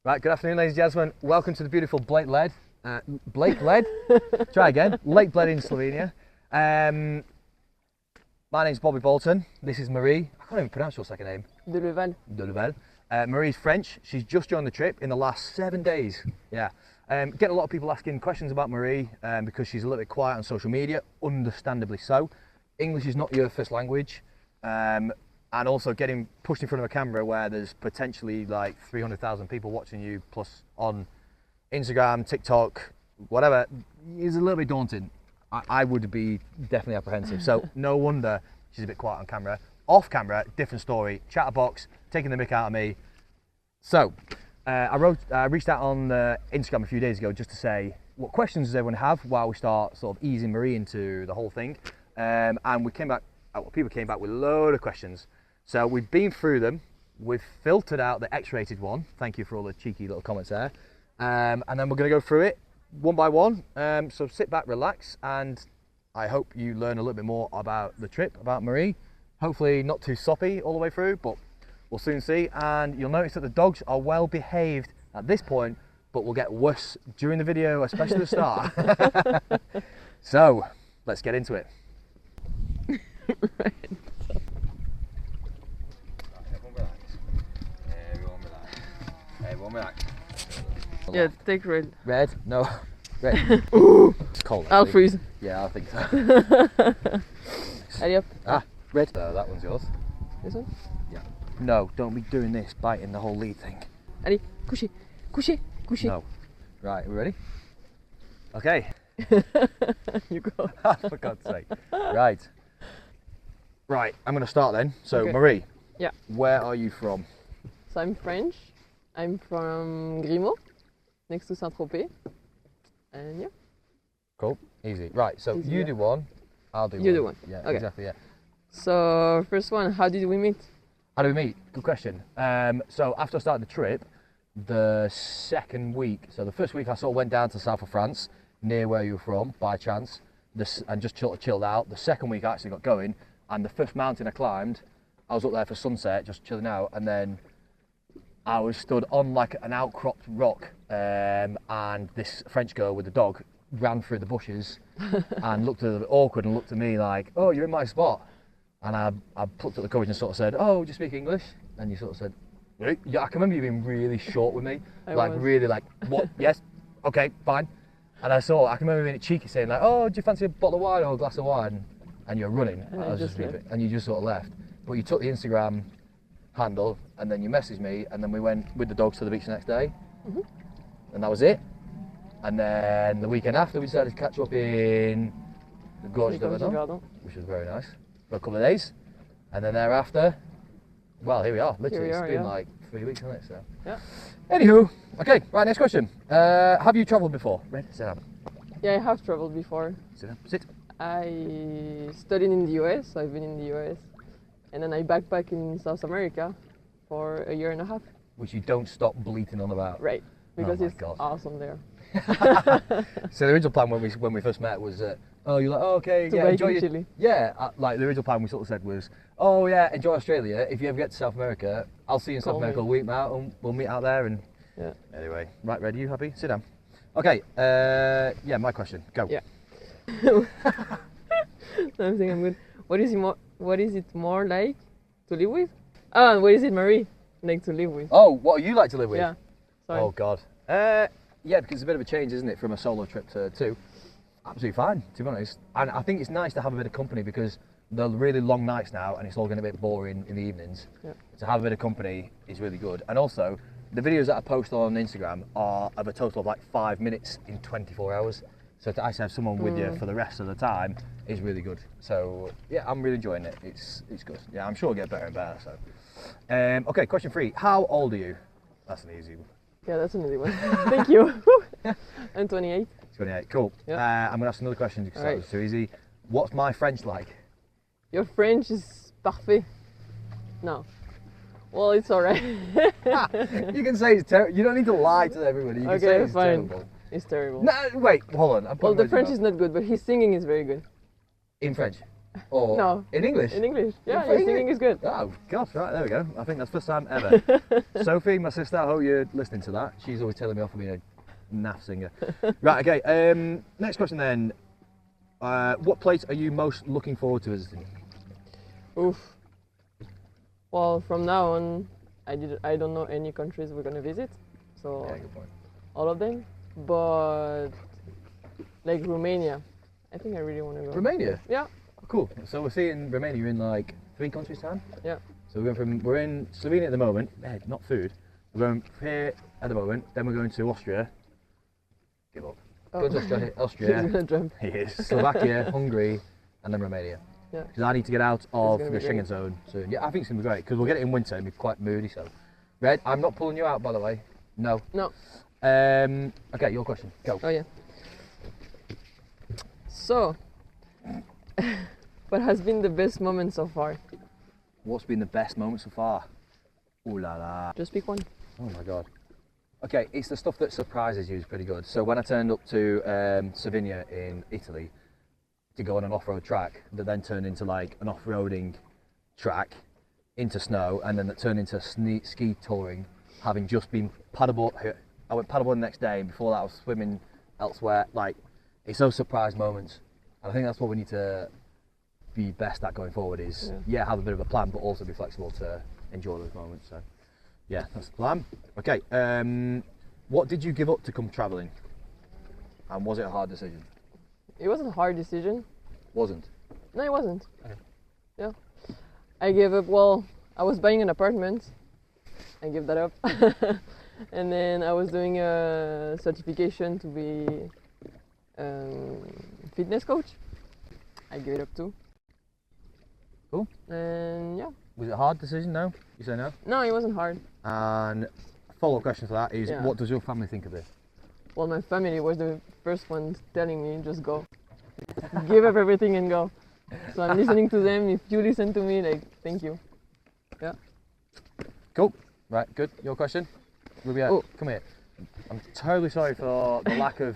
Right, good afternoon, ladies and gentlemen. Welcome to the beautiful Lake Bled. Try again. Lake Bled in Slovenia. My name's Bobby Bolton. This is Marie. I can't even pronounce your second name. De. Marie's French. She's just joined the trip in the last 7 days. Yeah. Get a lot of people asking questions about Marie because she's a little bit quiet on social media, understandably so. English is not your first language. And also getting pushed in front of a camera where there's potentially like 300,000 people watching you plus on Instagram, TikTok, whatever, is a little bit daunting. I would be definitely apprehensive. So no wonder she's a bit quiet on camera. Off camera, different story. Chatterbox, taking the mick out of me. So I reached out on Instagram a few days ago just to say, what questions does everyone have while we start sort of easing Marie into the whole thing? And people came back with a load of questions. So we've been through them, we've filtered out the X-rated one. Thank you for all the cheeky little comments there. And then we're gonna go through it one by one. So sit back, relax, and I hope you learn a little bit more about the trip, about Marie. Hopefully not too soppy all the way through, but we'll soon see. And you'll notice that the dogs are well behaved at this point, but will get worse during the video, especially the start. So let's get into it. Right. Everyone relax. Yeah, take red. Red? No. Red. Ooh! It's cold. I'll freeze. Yeah, I think so. Allez hop. Ah, red. That one's yours. This one? Yeah. No, don't be doing this, biting the whole lead thing. Allez, couchez. Couchez. Couchez. No. Right, we ready? Okay. You go. For God's sake. Right. Right, I'm going to start then. So, Okay. Marie. Yeah. Where are you from? So I'm French. I'm from Grimaud, next to Saint-Tropez. And yeah. Cool. Easy. Right, so Easy, you yeah. do one, I'll do one. You do one. Yeah, Okay. exactly, yeah. So first one, how did we meet? How do we meet? Good question. So after I started the trip, the second week, so the first week I sort of went down to the south of France, near where you were from, by chance, and just chilled out. The second week I actually got going, and the first mountain I climbed, I was up there for sunset, just chilling out, and then I was stood on like an outcropped rock, and this French girl with the dog ran through the bushes and looked a little bit awkward and looked at me like, "Oh, you're in my spot." And I plucked up the courage and sort of said, "Oh, do you speak English?" And you sort of said, "Yeah." I can remember you being really short with me, really like, "What? Yes, okay, fine." And I can remember being cheeky saying like, "Oh, do you fancy a bottle of wine or a glass of wine?" And you're running, and you just sort of left. But you took the Instagram handle, and then you messaged me, and then we went with the dogs to the beach the next day, and that was it. And then the weekend after, we decided to catch up in the Gorge de Verdun, which was very nice, for a couple of days. And then thereafter, well, here we are. Literally, it's been like 3 weeks, hasn't it? So. Yeah. Anywho, okay, right, next question. Have you travelled before? Red, sit down. Yeah, I have traveled before. Sit down. Sit. I studied in the US, so I've been in the US. And then I backpacked in South America for a year and a half. Which you don't stop bleating on about. Right, because it's God. awesome there. So the original plan when we first met was, oh, you're like, oh, okay, To yeah, bake enjoy in it. Chile. Yeah, like the original plan we sort of said was, oh yeah, enjoy Australia. If you ever get to South America, I'll see you in South America a week out, and we'll meet out there. And yeah. Anyway, right, ready? You happy? Sit down. Okay. Yeah, my question. Go. Yeah. I'm saying I'm good. What is it more like to live with? And what is it, Marie, like to live with? Oh, what you like to live with? Yeah. Sorry. Oh God. Yeah, because it's a bit of a change, isn't it, from a solo trip to two? Absolutely fine, to be honest. And I think it's nice to have a bit of company because they're really long nights now, and it's all getting a bit boring in the evenings. Yeah. To have a bit of company is really good. And also, the videos that I post on Instagram are of a total of like 5 minutes in 24 hours. So to actually have someone with you for the rest of the time is really good. So yeah, I'm really enjoying it. It's good. Yeah, I'm sure it'll get better and better. So, okay, question 3. How old are you? That's an easy one. Yeah, that's an easy one. Thank you. I'm 28. 28. Cool. Yeah. I'm gonna ask another question because that Right. was too easy. What's my French like? Your French is parfait. No. Well, it's alright. You can say it's terrible. You don't need to lie to everybody. You can say it's fine. terrible. It's terrible. No, wait, hold on. Well, the French is not good, but his singing is very good. in French. Or No. in English? In English. Yeah, You're your singing is good. Oh gosh, right, there we go. I think that's the first time ever. Sophie, my sister, I hope you're listening to that. She's always telling me off for being a naff singer. Right, okay. Next question then. What place are you most looking forward to visiting? Oof. Well, from now on, I don't know any countries we're gonna visit, so Yeah, good point. all of them. But like Romania, I think I really want to go. Romania? Yeah. Cool. So we're seeing Romania in like 3 countries' time? Yeah. So we're in Slovenia at the moment. Not food. We're going here at the moment. Then we're going to Austria. Give up. Oh. Go to Austria. Austria. He's gonna jump. He is. Slovakia, Hungary, and then Romania. Yeah. Because I need to get out of the gonna be Schengen great. zone soon. Yeah, I think it's going to be great because we'll get it in winter and be quite moody. So, Red, I'm not pulling you out, by the way. No. No. Okay, your question. Go. Oh yeah. So, what has been the best moment so far? What's been the best moment so far? Ooh la la. Just pick one. Oh my god. Okay, it's the stuff that surprises you is pretty good. So when I turned up to Slovenia in Italy to go on an off-road track that then turned into like an off-roading track into snow and then that turned into ski touring, having just been paddleboard. I went paddleboarding the next day and before that I was swimming elsewhere. Like, it's those surprise moments. And I think that's what we need to be best at going forward is, have a bit of a plan but also be flexible to enjoy those moments. So. Yeah, that's the plan. Okay, what did you give up to come travelling? And was it a hard decision? It wasn't a hard decision. Wasn't? No, it wasn't. Okay. Yeah. I gave up, well, I was buying an apartment. I gave that up. And then I was doing a certification to be fitness coach. I gave it up too. Cool. And yeah. Was it a hard decision? No? You say no? No, it wasn't hard. And a follow-up question for that is, Yeah. what does your family think of this? Well, my family was the first ones telling me, just go. Give up everything and go. So I'm listening to them. If you listen to me, like, thank you. Yeah. Cool. Right, good. Your question? Rubia, Oh. come here. I'm terribly sorry for the lack of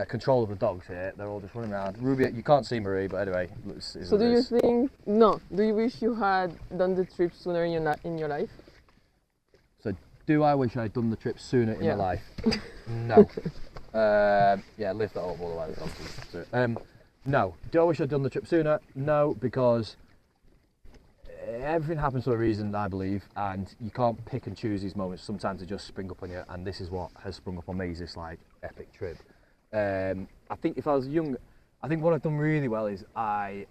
control of the dogs here. They're all just running around. Rubia, you can't see Marie, but anyway. So do you think, no, do you wish you had done the trip sooner in your life? So, do I wish I'd done the trip sooner in Yeah. my life? No. Yeah, lift that up all the way. The dogs do it. No. Do I wish I'd done the trip sooner? No, because everything happens for a reason, I believe, and you can't pick and choose these moments. Sometimes they just spring up on you, and this is what has sprung up on me, is this like epic trip. I think if I was young, I think what I've done really well is I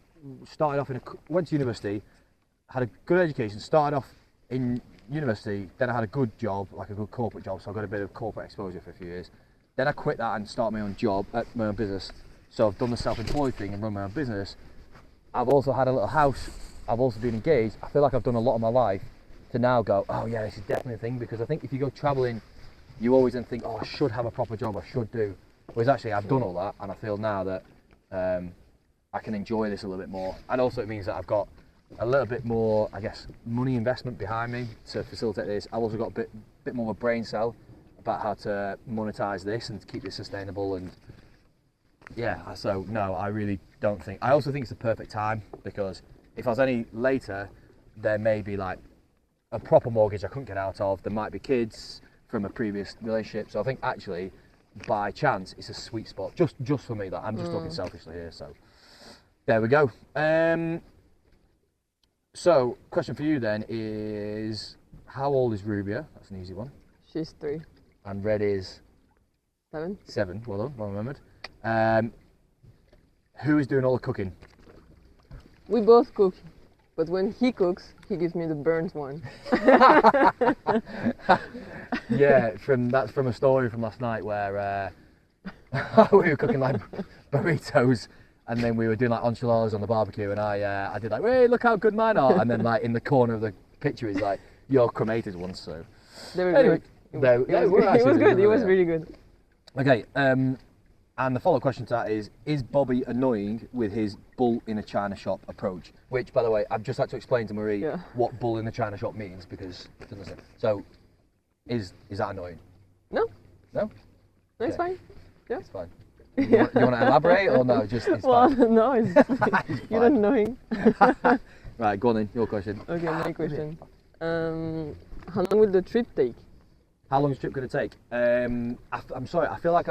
started off went to university, had a good education, started off in university, then I had a good job, like a good corporate job, so I got a bit of corporate exposure for a few years. Then I quit that and started my own job, my own business. So I've done the self-employed thing and run my own business. I've also had a little house. I've also been engaged. I feel like I've done a lot of my life to now go, oh yeah, this is definitely a thing, because I think if you go travelling, you always then think, oh, I should have a proper job, I should do. Whereas actually I've done all that, and I feel now that I can enjoy this a little bit more. And also it means that I've got a little bit more, I guess, money investment behind me to facilitate this. I've also got a bit more of a brain cell about how to monetize this and to keep this sustainable. And yeah, so no, I really don't think. I also think it's the perfect time, because if I was any later, there may be like a proper mortgage I couldn't get out of. There might be kids from a previous relationship. So I think actually, by chance, it's a sweet spot. Just for me, that I'm just talking selfishly here. So there we go. So question for you then is, how old is Rubia? That's an easy one. She's 3. And Red is 7. 7. Well done, well remembered. Who is doing all the cooking? We both cook, but when he cooks, he gives me the burnt one. Yeah, that's from a story from last night where we were cooking like burritos, and then we were doing like enchiladas on the barbecue, and I did like, hey, look how good mine are, and then like in the corner of the picture is like your cremated ones. So They were anyway, good. It was good. It was really good. Okay, and the follow-up question to that is Bobby annoying with his bull in a china shop approach? Which, by the way, I've just had to explain to Marie what bull in a china shop means, because she doesn't understand. So, is that annoying? No. No? No, it's fine. Yeah. It's fine. You want to elaborate or no? Just it's Well, fine. no, it's, you don't know him. Right, go on then. Your question. Okay, my question. How long will the trip take? How long is the trip going to take? I'm sorry. I feel like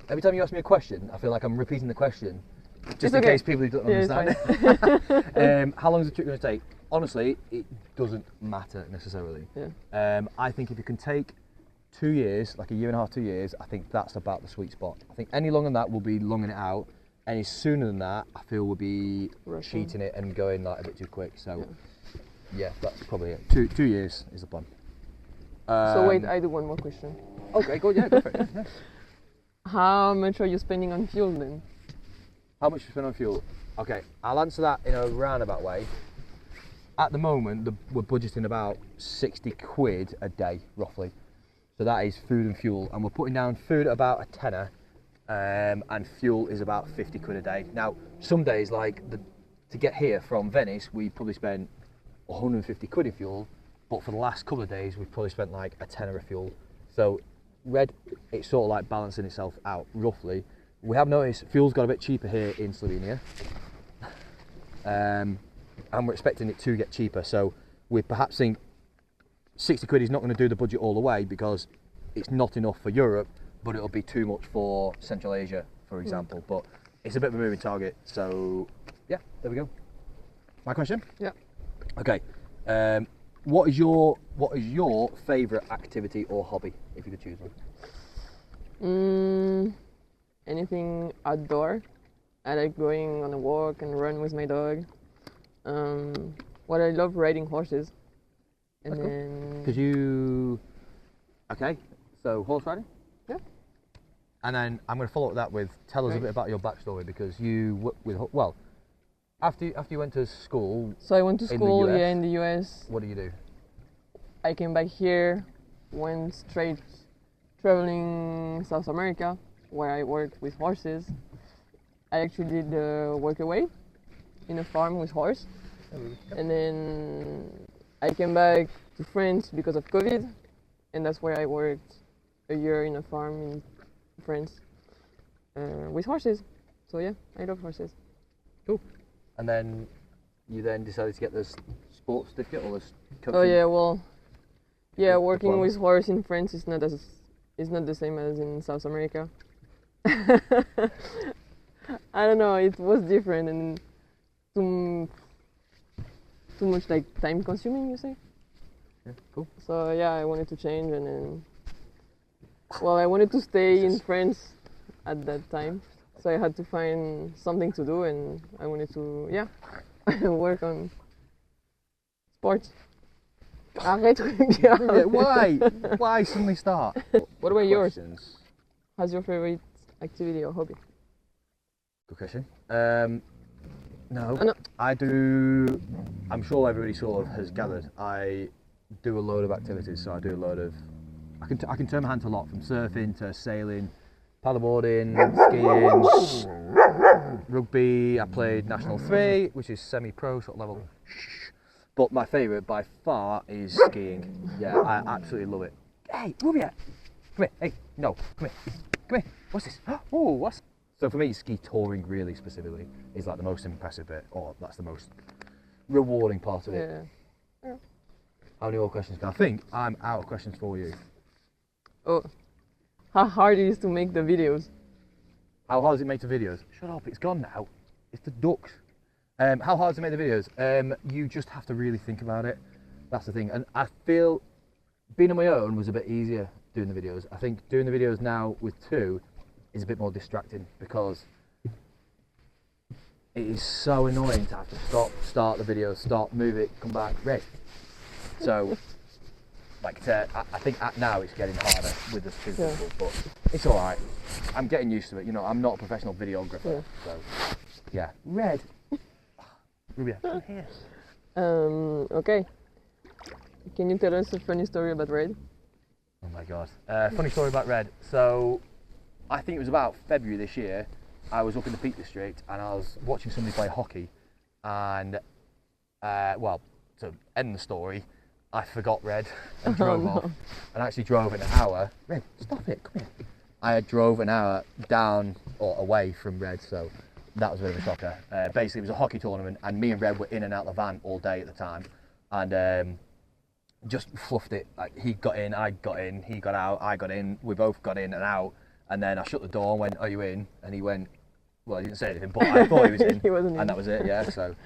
every time you ask me a question, I feel like I'm repeating the question, just It's in okay. case people who don't Yeah, understand it. How long is the trip going to take? Honestly, it doesn't matter necessarily. Yeah. I think if you can take 2 years, like a year and a half, 2 years, I think that's about the sweet spot. I think any longer than that will be longing it out. Any sooner than that, I feel will be Rushing. cheating it and going like a bit too quick. So, Yeah. yeah, that's probably it. 2 years is the plan. So wait, I do one more question. Okay, good. Yeah, go for it. Yeah. How much are you spending on fuel then? How much you spend on fuel? Okay, I'll answer that in a roundabout way. At the moment, we're budgeting about 60 quid a day, roughly. So that is food and fuel, and we're putting down food at about a tenner, and fuel is about 50 quid a day. Now, some days, like to get here from Venice, we probably spent 150 quid in fuel, but for the last couple of days, we've probably spent like a tenner of fuel. So, red, it's sort of like balancing itself out roughly. We have noticed fuel's got a bit cheaper here in Slovenia, and we're expecting it to get cheaper. So, we perhaps think 60 quid is not going to do the budget all the way because it's not enough for Europe, but it'll be too much for Central Asia, for example. But it's a bit of a moving target. So, yeah, there we go. My question? Yeah. Okay. What is your favourite activity or hobby, if you could choose one? Anything outdoor. I like going on a walk and run with my dog. What I love riding horses. And That's cool. then Because you... Okay, so horse riding? Yeah. And then I'm going to follow up that with, tell us a Right. bit about your backstory, because you, well, after you went to school, So I went to In the school US? in the US. what do you do? I came back here, went straight traveling South America, where I worked with horses. I actually did work away in a farm with horse, and then I came back to France because of COVID, and that's where I worked a year in a farm in France with horses. So yeah, I love horses. And then you then decided to get this sports certificate or this coaching? Oh yeah, well, yeah, working diploma? with horse in France is not the same as in South America. I don't know, it was different and too much like time consuming, you say? Yeah, cool. So yeah, I wanted to change and then, well, I wanted to stay in France at that time. So I had to find something to do and I wanted to, yeah, work on sports. Arrête, regarde. Why suddenly start? What about yours? Questions? What's your favorite activity or hobby? Good question. No, no. I do. I'm sure everybody sort of has gathered. I do a load of activities. So I do a load of. I can turn my hand to a lot, from surfing to sailing, paddleboarding, skiing, rugby. I played National 3, which is semi-pro sort of level. But my favourite by far is skiing. Yeah, I absolutely love it. Hey, Rubia! Come here. Hey, no, come here. Come here. What's this? Oh, what's... So for me, ski touring really specifically is like the most impressive bit, or that's the most rewarding part of it. Yeah. How many more questions? I think I'm out of questions for you. Oh, how hard it is to make the videos? How hard is it to make the videos? Shut up, it's gone now. It's the ducks. How hard to make the videos? You just have to really think about it. That's the thing. And I feel being on my own was a bit easier doing the videos. I think doing the videos now with two is a bit more distracting because it is so annoying to have to start the video, stop, move it, come back, ready. So, I think now it's getting harder with the two people, but it's all right. I'm getting used to it. You know, I'm not a professional videographer, so yeah. Red. Rubia, come here. Okay. Can you tell us a funny story about Red? Oh my god. Funny story about Red. So, I think it was about February this year. I was up in the Peak District and I was watching somebody play hockey. And, well, to end the story, I forgot Red and drove off. And actually drove an hour. Red, stop it, come here. I drove an hour down or away from Red, so that was a bit of a shocker. Basically, it was a hockey tournament, and me and Red were in and out the van all day at the time, and just fluffed it. Like, he got in, I got in, he got out, I got in, we both got in and out, and then I shut the door and went, "Are you in?" And he went, well, he didn't say anything, but I thought he was in. He wasn't in. And that was it, yeah. So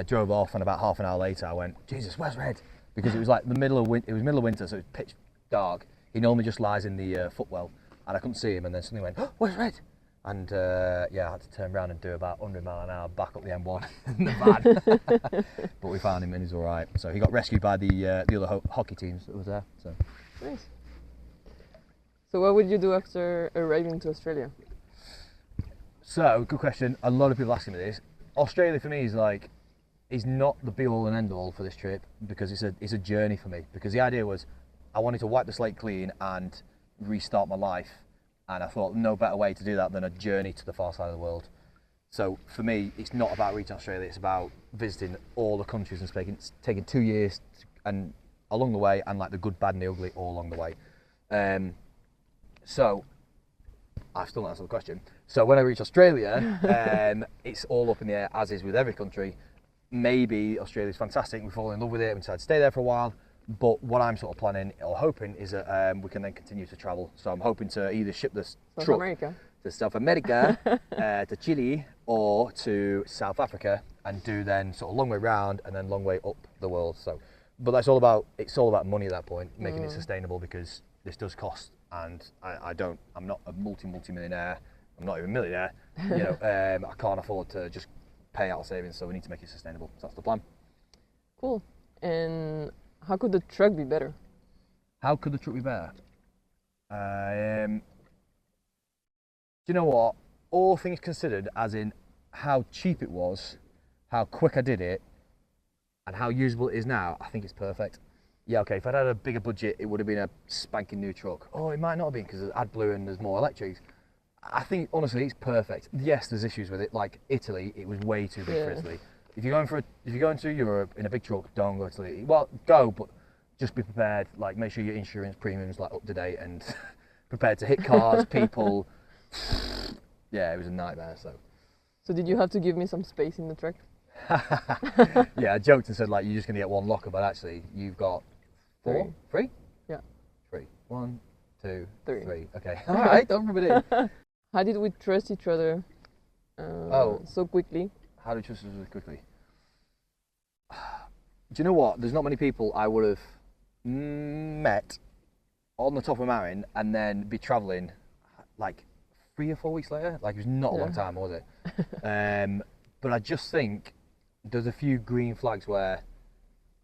drove off, and about half an hour later I went, "Jesus, where's Red?" Because it was like middle of winter, so it was pitch dark. He normally just lies in the footwell, and I couldn't see him, and then suddenly went, "Oh, where's Red?" And yeah, I had to turn around and do about 100 mile an hour back up the M1 in the van. But we found him and he's all right. So he got rescued by the other hockey teams that was there. So Nice. So what would you do after arriving to Australia? So, good question. A lot of people asking me this. Australia for me is not the be all and end all for this trip, because it's a journey for me. Because the idea was I wanted to wipe the slate clean and restart my life, and I thought no better way to do that than a journey to the far side of the world. So for me, it's not about reaching Australia. It's about visiting all the countries and taking 2 years and along the way, and like the good, bad, and the ugly all along the way. So I've still not answered the question. So when I reach Australia, it's all up in the air, as is with every country. Maybe Australia's fantastic, we fall in love with it, we decide to stay there for a while. But what I'm sort of planning or hoping is that we can then continue to travel. So I'm hoping to either ship this truck to South America, to Chile, or to South Africa, and do then sort of long way round and then long way up the world. So, but it's all about money at that point, making it sustainable, because this does cost, and I'm not a multi-millionaire. I'm not even a millionaire. You know, I can't afford to just pay out savings, so we need to make it sustainable. So that's the plan. Cool. And how could the truck be better? How could the truck be better? Do you know what? All things considered, as in how cheap it was, how quick I did it, and how usable it is now, I think it's perfect. Yeah, okay, if I'd had a bigger budget, it would have been a spanking new truck. Oh, it might not have been, because there's AdBlue and there's more electrics. I think, honestly, it's perfect. Yes, there's issues with it. Like Italy, it was way too big for Italy. If you're going to Europe in a big truck, don't go to Italy. Well, go, but just be prepared. Like, make sure your insurance premium's like up to date and prepared to hit cars, people. Yeah, it was a nightmare. So did you have to give me some space in the truck? Yeah, I joked and said like you're just gonna get one locker, but actually you've got three. Yeah. 3. 1, 2, 3. 3. Okay. All right. Don't rub it in. How did we trust each other so quickly? How did we trust each other quickly? Do you know what? There's not many people I would have met on the top of a mountain and then be travelling like 3 or 4 weeks later. Like, it was not a long time, was it? But I just think there's a few green flags where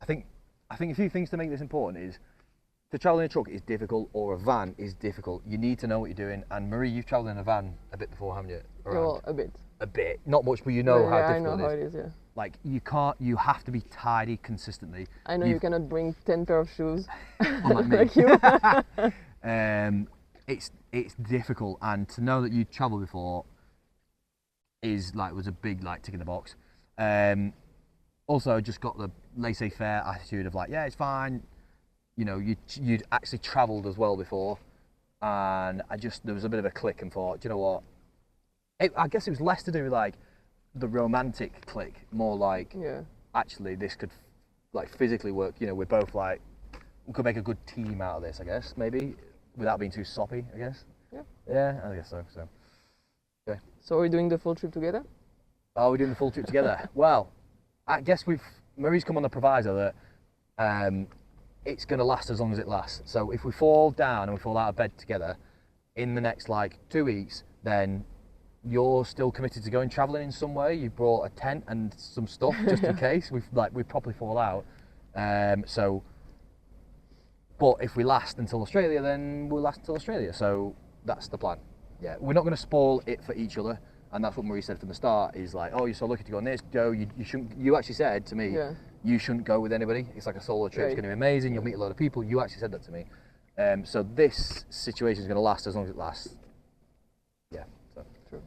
I think a few things to make this important is to travel in a truck is difficult, or a van is difficult. You need to know what you're doing. And Marie, you've travelled in a van a bit before, haven't you? Well, a bit. A bit, not much, but you know how difficult I know it is. how it is, yeah. Like, you have to be tidy consistently. I know you cannot bring 10 pair of shoes. Unlike me. Like you. It's difficult, and to know that you travelled before was a big tick in the box. Also, just got the laissez-faire attitude of like, yeah, it's fine. You know, you'd actually travelled as well before, and there was a bit of a click and thought, do you know what? I guess it was less to do with like the romantic click, more like actually this could like physically work. You know, we're both like, we could make a good team out of this, I guess, maybe, without being too soppy, I guess. Yeah, I guess so. Okay. So are we doing the full trip together? Are we doing the full trip together? Well, I guess Marie's come on the proviso that it's going to last as long as it lasts. So if we fall down and we fall out of bed together in the next 2 weeks, then you're still committed to going travelling in some way. You brought a tent and some stuff just in case we properly fall out. But if we last until Australia, then we'll last until Australia. So that's the plan. Yeah, we're not going to spoil it for each other, and that's what Marie said from the start. Is like, oh, you're so lucky to go on this. Go. You shouldn't. You actually said to me, you shouldn't go with anybody. It's like a solo trip. Right. It's going to be amazing. You'll meet a lot of people. You actually said that to me. So this situation is going to last as long as it lasts. Yeah. So. True.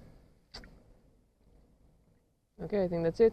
Okay, I think that's it.